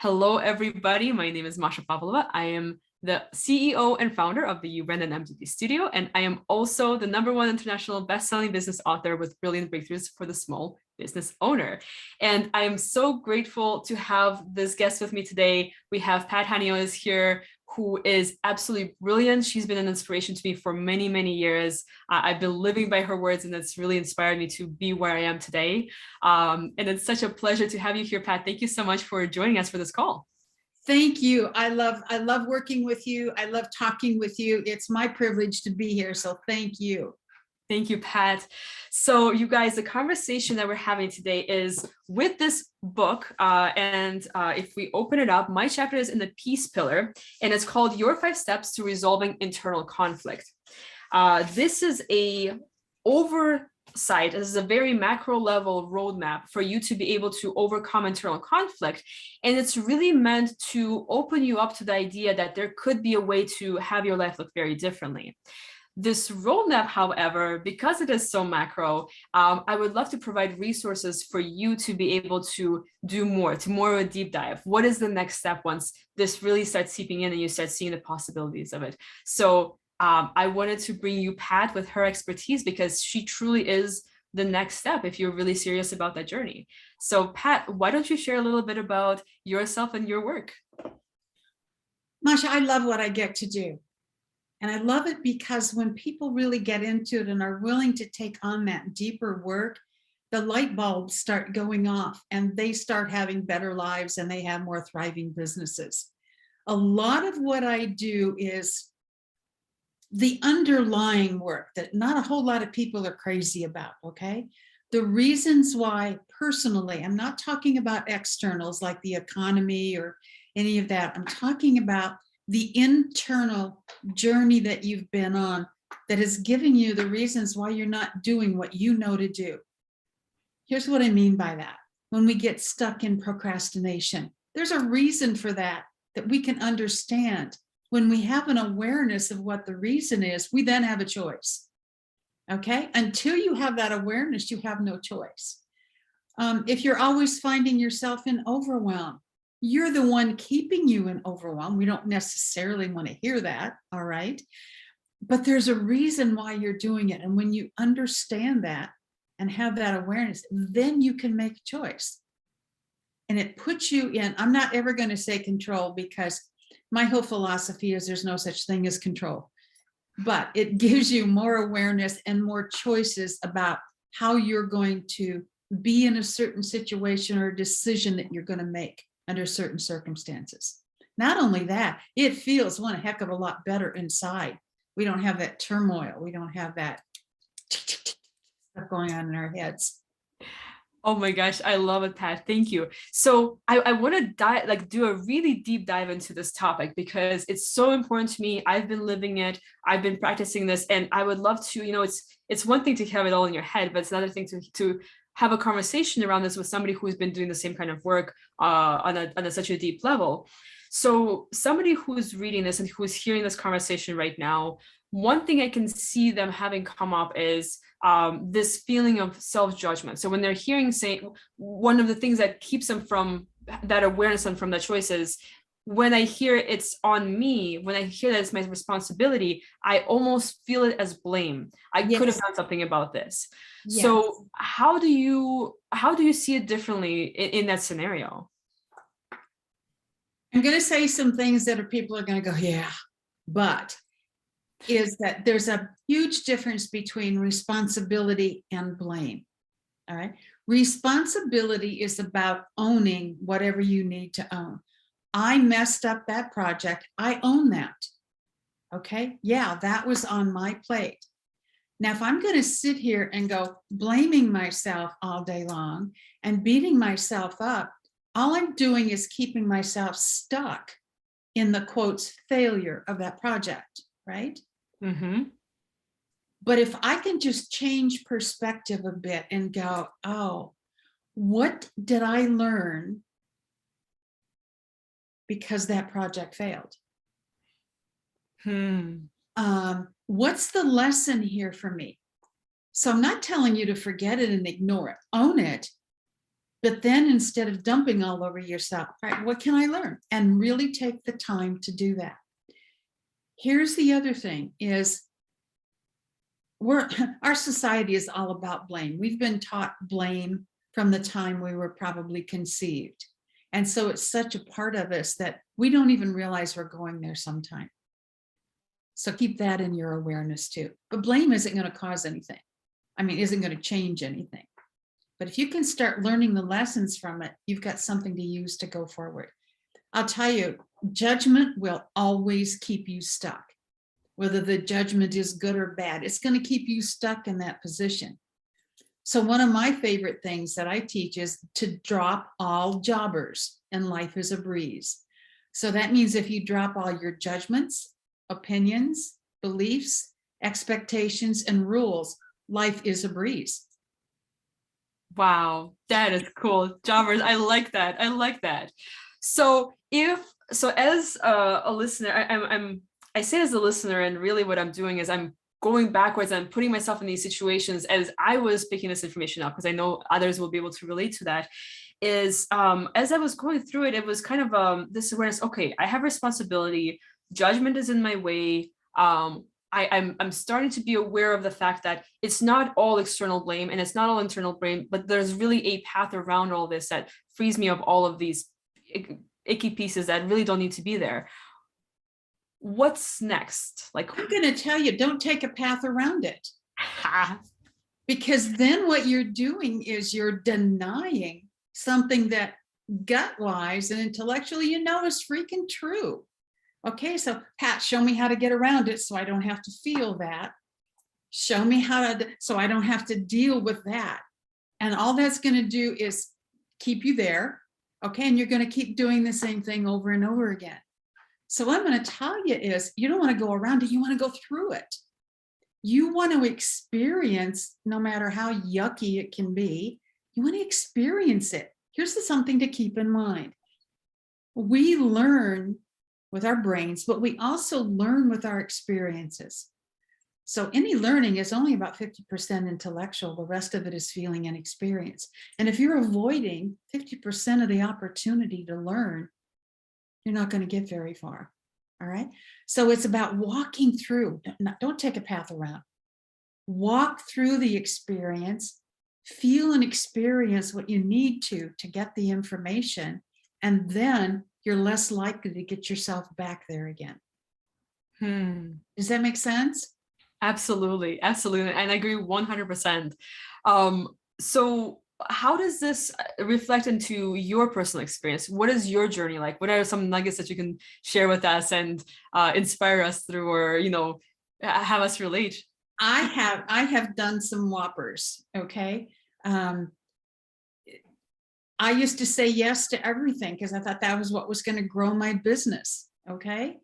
Hello, everybody. My name is Masha Pavlova. I am the CEO and founder of the Brand and MTD Studio, and I am also the #1 international best-selling business author with brilliant breakthroughs for the small business owner. And I am so grateful to have this guest with me today. We have Pat Honiotes here, who is absolutely brilliant. She's been an inspiration to me for many, many years. I've been living by her words, and it's really inspired me to be where I am today. And it's such a pleasure to have you here, Pat. Thank you so much for joining us for this call. Thank you. I love working with you. I love talking with you. It's my privilege to be here. So thank you. Thank you, Pat. So you guys, the conversation that we're having today is with this book. If we open it up, my chapter is in the peace pillar, and it's called Your 5 Steps to Resolving Internal Conflict. This is a oversight. This is a very macro level roadmap for you to be able to overcome internal conflict. And it's really meant to open you up to the idea that there could be a way to have your life look very differently. This roadmap, however, because it is so macro, I would love to provide resources for you to be able to do more of a deep dive. What is the next step once this really starts seeping in and you start seeing the possibilities of it? So I wanted to bring you Pat with her expertise, because she truly is the next step if you're really serious about that journey. So Pat, why don't you share a little bit about yourself and your work? Masha, I love what I get to do. And I love it because when people really get into it and are willing to take on that deeper work, the light bulbs start going off and they start having better lives and they have more thriving businesses. A lot of what I do is the underlying work that not a whole lot of people are crazy about, okay? The reasons why personally, I'm not talking about externals like the economy or any of that. I'm talking about the internal journey that you've been on that is giving you the reasons why you're not doing what you know to do. Here's what I mean by that. When we get stuck in procrastination, there's a reason for that we can understand. When we have an awareness of what the reason is, we then have a choice. Okay? Until you have that awareness, you have no choice. If you're always finding yourself in overwhelm, you're the one keeping you in overwhelm. We don't necessarily want to hear that, all right? But there's a reason why you're doing it. And when you understand that and have that awareness, then you can make a choice. And it puts you in, I'm not ever going to say control, because my whole philosophy is there's no such thing as control. But it gives you more awareness and more choices about how you're going to be in a certain situation or decision that you're going to make under certain circumstances. Not only that, it feels one heck of a lot better inside. We don't have that turmoil. We don't have that stuff going on in our heads. Oh my gosh, I love it, Pat. Thank you. So I want to do a really deep dive into this topic because it's so important to me. I've been living it. I've been practicing this, and I would love to, it's one thing to have it all in your head, but it's another thing to have a conversation around this with somebody who's been doing the same kind of work on such a deep level. So somebody who's reading this and who's hearing this conversation right now, one thing I can see them having come up is this feeling of self-judgment. So when they're hearing, one of the things that keeps them from that awareness and from the choices, when I hear it's on me, when I hear that it's my responsibility, I almost feel it as blame. I could have done something about this. Yes. So how do you see it differently in that scenario? I'm going to say some things that people are going to go, yeah, but is that there's a huge difference between responsibility and blame. All right. Responsibility is about owning whatever you need to own. I messed up that project. I own that. Okay. Yeah, that was on my plate. Now, if I'm going to sit here and go blaming myself all day long and beating myself up, all I'm doing is keeping myself stuck in the quotes failure of that project, right? Mm-hmm. But if I can just change perspective a bit and go, oh, what did I learn because that project failed? What's the lesson here for me? So I'm not telling you to forget it and ignore it. Own it. But then instead of dumping all over yourself, right, what can I learn? And really take the time to do that. Here's the other thing is our society is all about blame. We've been taught blame from the time we were probably conceived. And so it's such a part of us that we don't even realize we're going there sometime. So keep that in your awareness too. But blame isn't going to cause anything. I mean, isn't going to change anything. But if you can start learning the lessons from it, you've got something to use to go forward. I'll tell you, judgment will always keep you stuck. Whether the judgment is good or bad, it's going to keep you stuck in that position. So one of my favorite things that I teach is to drop all jobbers, and life is a breeze. So that means if you drop all your judgments, opinions, beliefs, expectations, and rules, life is a breeze. Wow, that is cool. Jobbers, I like that. I like that. So as a listener, I say as a listener, and really what I'm doing is I'm going backwards and putting myself in these situations as I was picking this information up, because I know others will be able to relate to that. Is as I was going through it, it was kind of this awareness. Okay, I have responsibility. Judgment is in my way. I'm starting to be aware of the fact that it's not all external blame and it's not all internal blame, but there's really a path around all this that frees me of all of these icky pieces that really don't need to be there. What's next? Like, I'm going to tell you, don't take a path around it. Because then what you're doing is you're denying something that gut-wise and intellectually you know is freaking true. Okay, so Pat, show me how to get around it so I don't have to feel that. Show me how to, so I don't have to deal with that. And all that's going to do is keep you there. Okay, and you're going to keep doing the same thing over and over again. So what I'm going to tell you is you don't want to go around it, you want to go through it. You want to experience, no matter how yucky it can be, you want to experience it. Here's something to keep in mind. We learn with our brains, but we also learn with our experiences. So any learning is only about 50% intellectual. The rest of it is feeling and experience. And if you're avoiding 50% of the opportunity to learn, you're not going to get very far. All right. So it's about walking through. Don't take a path around. Walk through the experience, feel and experience what you need to get the information, and then you're less likely to get yourself back there again. Does that make sense? Absolutely. Absolutely. And I agree 100%. So how does this reflect into your personal experience? What is your journey like? What are some nuggets that you can share with us and inspire us through, or, you know, have us relate? I have done some whoppers. Okay. I used to say yes to everything because I thought that was what was going to grow my business. Okay.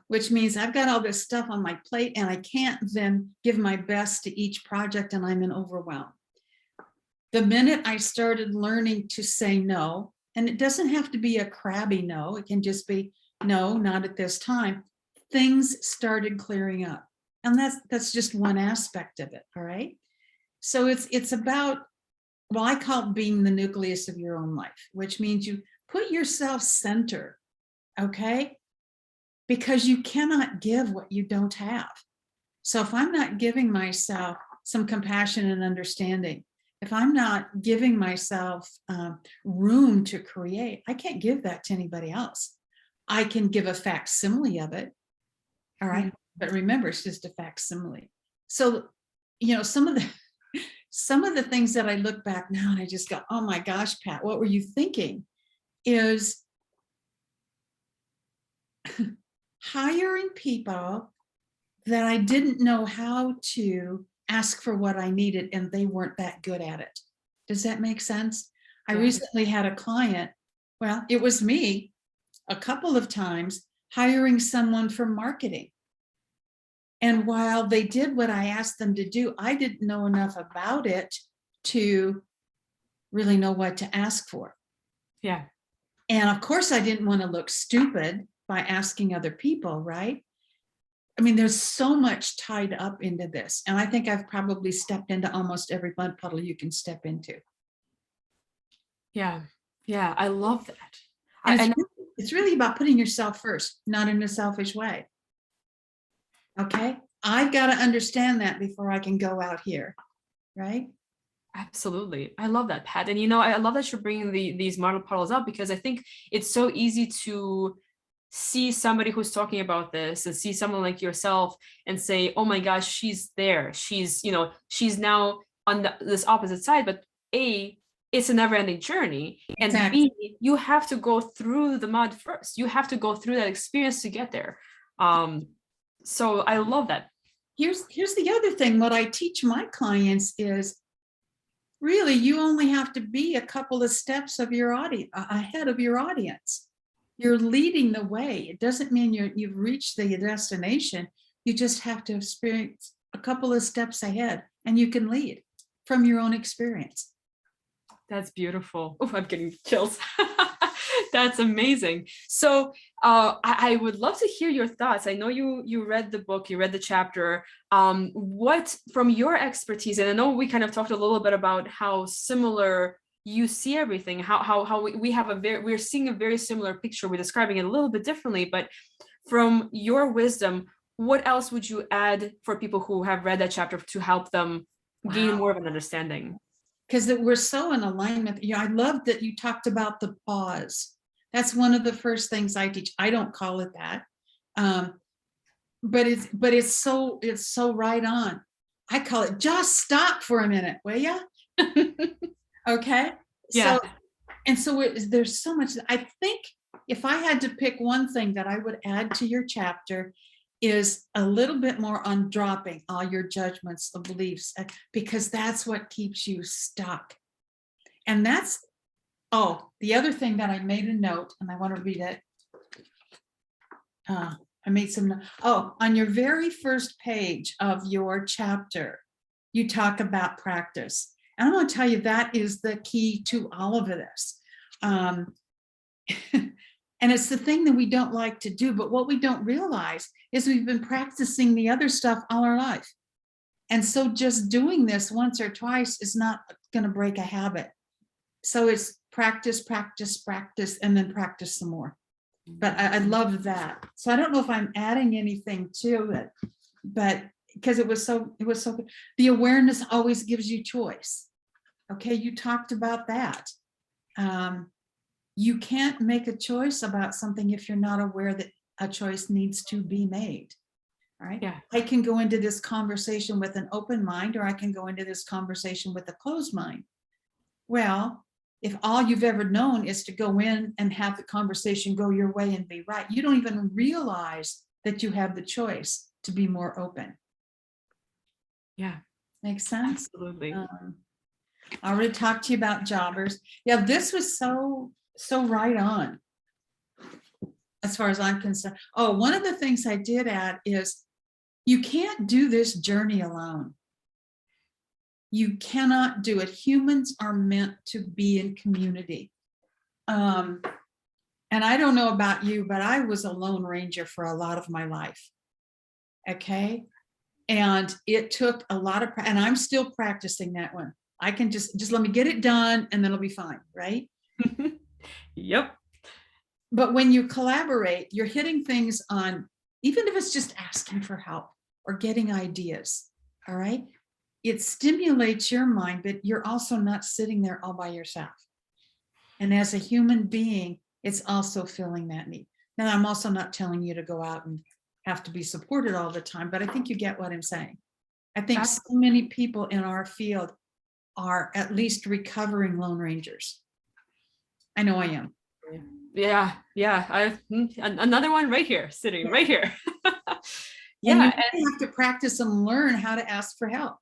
Which means I've got all this stuff on my plate and I can't then give my best to each project and I'm in overwhelm. The minute I started learning to say no, and it doesn't have to be a crabby no, it can just be no, not at this time, things started clearing up. And that's just one aspect of it. All right. So it's about, well, I call it being the nucleus of your own life, which means you put yourself center. Okay. Because you cannot give what you don't have. So if I'm not giving myself some compassion and understanding, if I'm not giving myself room to create, I can't give that to anybody else. I can give a facsimile of it. All right. But remember, it's just a facsimile. So, you know, some of the things that I look back now and I just go, oh my gosh, Pat, what were you thinking? Is hiring people that I didn't know how to ask for what I needed and they weren't that good at it. Does that make sense? I recently had a client, well, it was me a couple of times hiring someone for marketing. And while they did what I asked them to do, I didn't know enough about it to really know what to ask for. Yeah. And of course, I didn't want to look stupid by asking other people, right? I mean, there's so much tied up into this. And I think I've probably stepped into almost every mud puddle you can step into. Yeah. Yeah. I love that. And And it's really about putting yourself first, not in a selfish way. Okay. I've got to understand that before I can go out here. Right. absolutely. I love that, Pat. And, I love that you're bringing these model puddles up, because I think it's so easy to see somebody who's talking about this and see someone like yourself and say, oh my gosh, she's there. She's now on this opposite side. But A, it's a never ending journey. And Exactly. B, you have to go through the mud first. You have to go through that experience to get there. So I love that. Here's the other thing. What I teach my clients is really you only have to be a couple of steps of your audience ahead of your audience. You're leading the way. It doesn't mean you've reached the destination. You just have to experience a couple of steps ahead, and you can lead from your own experience. That's beautiful. Oh, I'm getting chills. That's amazing. So I would love to hear your thoughts. I know you read the book, you read the chapter. What, from your expertise, and I know we kind of talked a little bit about how similar you see everything, how we're seeing a very similar picture. We're describing it a little bit differently, but from your wisdom, what else would you add for people who have read that chapter to help them gain more of an understanding? Because we're so in alignment. I love that you talked about the pause. That's one of the first things I teach. I don't call it that, but it's so right on. I call it just stop for a minute, will ya? Okay. Yeah. So there's so much. I think if I had to pick one thing that I would add to your chapter, is a little bit more on dropping all your judgments, the beliefs, because that's what keeps you stuck. And that's, the other thing that I made a note, and I want to read it. I made some, on your very first page of your chapter, you talk about practice. And I want to tell you that is the key to all of this. And it's the thing that we don't like to do, but what we don't realize is we've been practicing the other stuff all our life. And so just doing this once or twice is not going to break a habit. So it's practice, practice, practice, and then practice some more. But I love that. So I don't know if I'm adding anything to it, but because it was so good. The awareness always gives you choice. Okay, you talked about that. You can't make a choice about something if you're not aware that a choice needs to be made. All right. Yeah. I can go into this conversation with an open mind, or I can go into this conversation with a closed mind. Well, if all you've ever known is to go in and have the conversation go your way and be right, you don't even realize that you have the choice to be more open. Yeah. Makes sense? Absolutely. I already talked to you about jobbers. Yeah, this was so right on as far as I'm concerned. One of the things I did add is you can't do this journey alone. You cannot do it. Humans are meant to be in community. And I don't know about you, but I was a lone ranger for a lot of my life. Okay. And it took a lot of, and I'm still practicing that one. I can just let me get it done and then it'll be fine. Right. Yep. But when you collaborate, you're hitting things on, even if it's just asking for help or getting ideas. All right. It stimulates your mind, but you're also not sitting there all by yourself. And as a human being, it's also filling that need. Now, I'm also not telling you to go out and have to be supported all the time, but I think you get what I'm saying. I think so many people in our field are at least recovering lone rangers. I know I am. Yeah. I've another one right here, sitting right here. Yeah, and you have to practice and learn how to ask for help.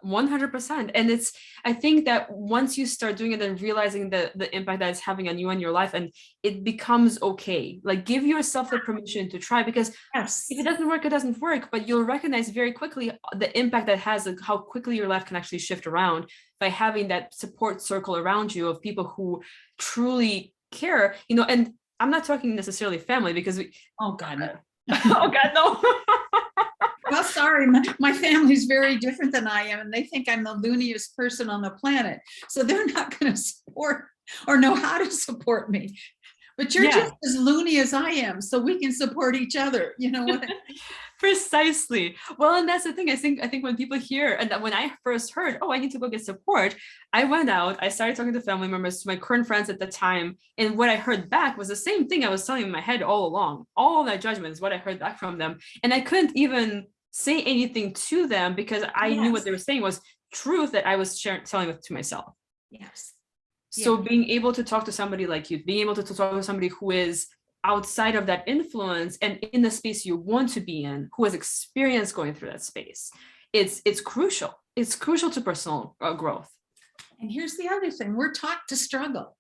100%. And I think that once you start doing it and realizing the impact that it's having on you and your life, and it becomes okay, like give yourself the permission to try, because yes, if it doesn't work, it doesn't work, but you'll recognize very quickly the impact that has, and how quickly your life can actually shift around by having that support circle around you of people who truly care, and I'm not talking necessarily family, because oh God, no. oh God, no. Well, sorry, my family's very different than I am, and they think I'm the looniest person on the planet. So they're not going to support or know how to support me. But you're Yeah. just as loony as I am, so we can support each other. You know what? Precisely. Well, and that's the thing. I think when people hear, and when I first heard, oh, I need to go get support, I went out, I started talking to family members, to my current friends at the time, and what I heard back was the same thing I was telling in my head all along. All of that judgment is what I heard back from them, and I couldn't even say anything to them because I knew what they were saying was truth that I was telling it to myself. Yes. So being able to talk to somebody like you, being able to talk to somebody who is outside of that influence and in the space you want to be in, who has experience going through that space, it's crucial. It's crucial to personal growth. And here's the other thing: we're taught to struggle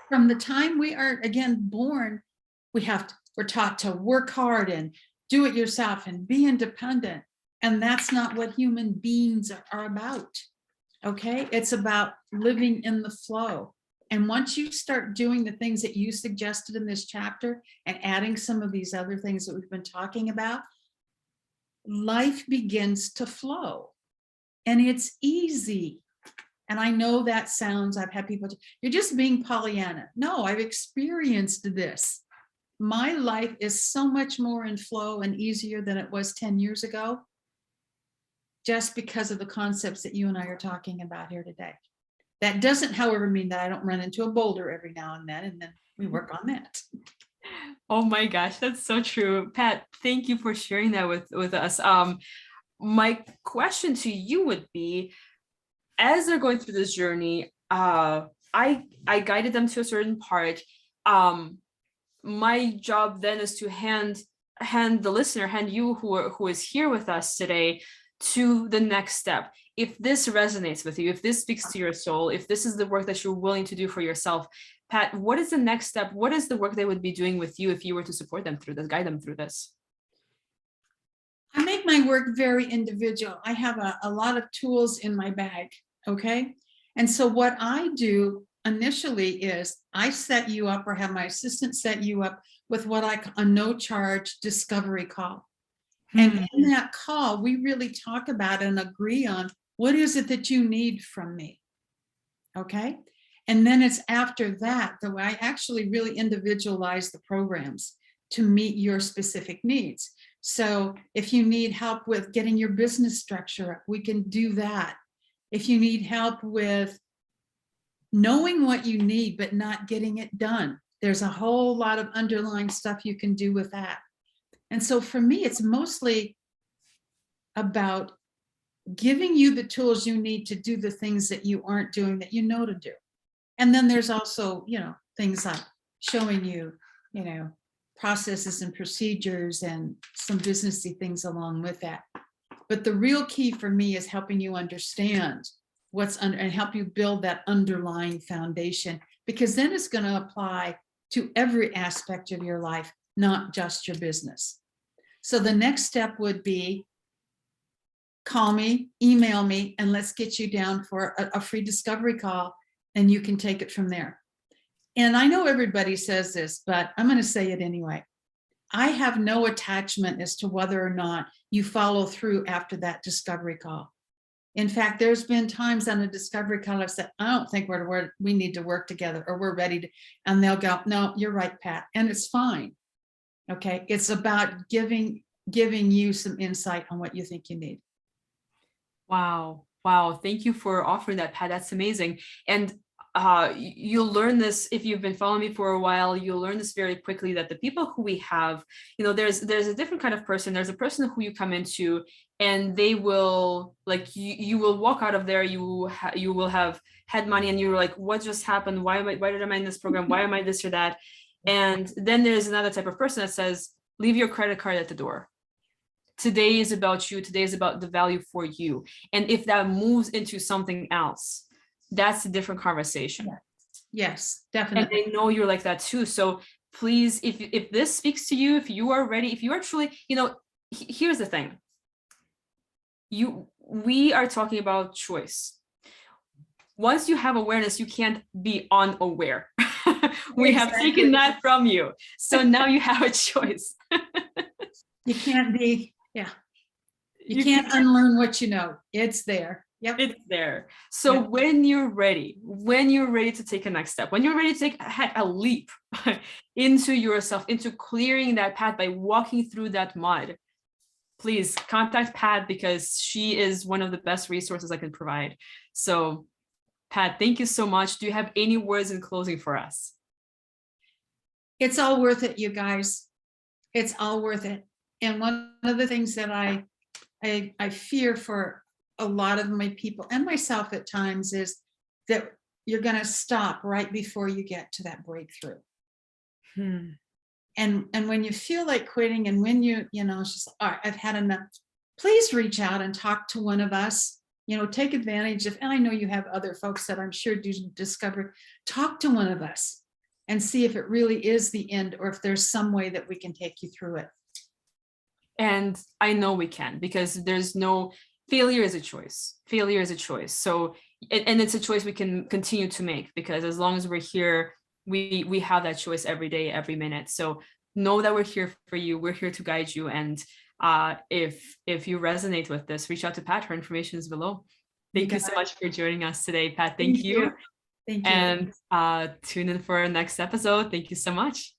from the time we are, again, born. We're taught to work hard and do it yourself and be independent, and that's not what human beings are about. Okay, it's about living in the flow. And once you start doing the things that you suggested in this chapter and adding some of these other things that we've been talking about, life begins to flow. And it's easy. And I know that sounds, I've had people, you're just being Pollyanna. No, I've experienced this. My life is so much more in flow and easier than it was 10 years ago, just because of the concepts that you and I are talking about here today. That doesn't, however, mean that I don't run into a boulder every now and then we work on that. Oh my gosh, that's so true. Pat, thank you for sharing that with us. My question to you would be, as they're going through this journey, I guided them to a certain part. My job then is to hand the listener, hand you who is here with us today, to the next step. If this resonates with you, if this speaks to your soul, if this is the work that you're willing to do for yourself, Pat, what is the next step? What is the work they would be doing with you if you were to support them through this, guide them through this? I make my work very individual. I have a lot of tools in my bag, okay? And so what I do initially is I set you up, or have my assistant set you up with what I call a no-charge discovery call. And in that call, we really talk about and agree on what is it that you need from me, okay? And then it's after that that I actually really individualize the programs to meet your specific needs. So if you need help with getting your business structure up, we can do that. If you need help with knowing what you need but not getting it done, there's a whole lot of underlying stuff you can do with that. And so for me, it's mostly about giving you the tools you need to do the things that you aren't doing that you know to do. And then there's also, things like showing you, processes and procedures and some businessy things along with that. But the real key for me is helping you understand what's under and help you build that underlying foundation, because then it's going to apply to every aspect of your life, not just your business. So the next step would be call me, email me, and let's get you down for a free discovery call, and you can take it from there. And I know everybody says this, but I'm going to say it anyway. I have no attachment as to whether or not you follow through after that discovery call. In fact, there's been times on a discovery call I've said, I don't think we need to work together, or we're ready to, and they'll go, no, you're right, Pat. And it's fine. Okay. It's about giving you some insight on what you think you need. Wow. Thank you for offering that, Pat. That's amazing. And you'll learn this if you've been following me for a while. You'll learn this very quickly, that the people who we have, there's a different kind of person. There's a person who you come into, and they will, like, you will walk out of there, you will have had money, and you're like, what just happened? Why did I in this program? Why am I this or that? And then there's another type of person that says, leave your credit card at the door. Today is about you. Today is about the value for you. And if that moves into something else, that's a different conversation. Yes, definitely. And they know you're like that too. So please, if this speaks to you, if you are ready, if you are truly, here's the thing. We are talking about choice. Once you have awareness, you can't be unaware. We have taken that from you. So now you have a choice. You can't be Yeah. You can't unlearn what you know. It's there. Yep. It's there. So Yep. when you're ready to take a next step, when you're ready to take a leap into yourself, into clearing that path by walking through that mud, please contact Pat, because she is one of the best resources I can provide. So Pat, thank you so much. Do you have any words in closing for us? It's all worth it, you guys. It's all worth it. And one of the things that I fear for a lot of my people and myself at times is that you're going to stop right before you get to that breakthrough. And when you feel like quitting, and when you know, it's just, all right, I've had enough, please reach out and talk to one of us. You know, take advantage of, and I know you have other folks that I'm sure do discover, talk to one of us and see if it really is the end, or if there's some way that we can take you through it. And I know we can, because there's no, failure is a choice. Failure is a choice. So, and it's a choice we can continue to make, because as long as we're here, we have that choice every day, every minute. So know that we're here for you. We're here to guide you. And if you resonate with this, reach out to Pat. Her information is below. Thank you so much for joining us today, Pat. Thank you. Thank you. And tune in for our next episode. Thank you so much.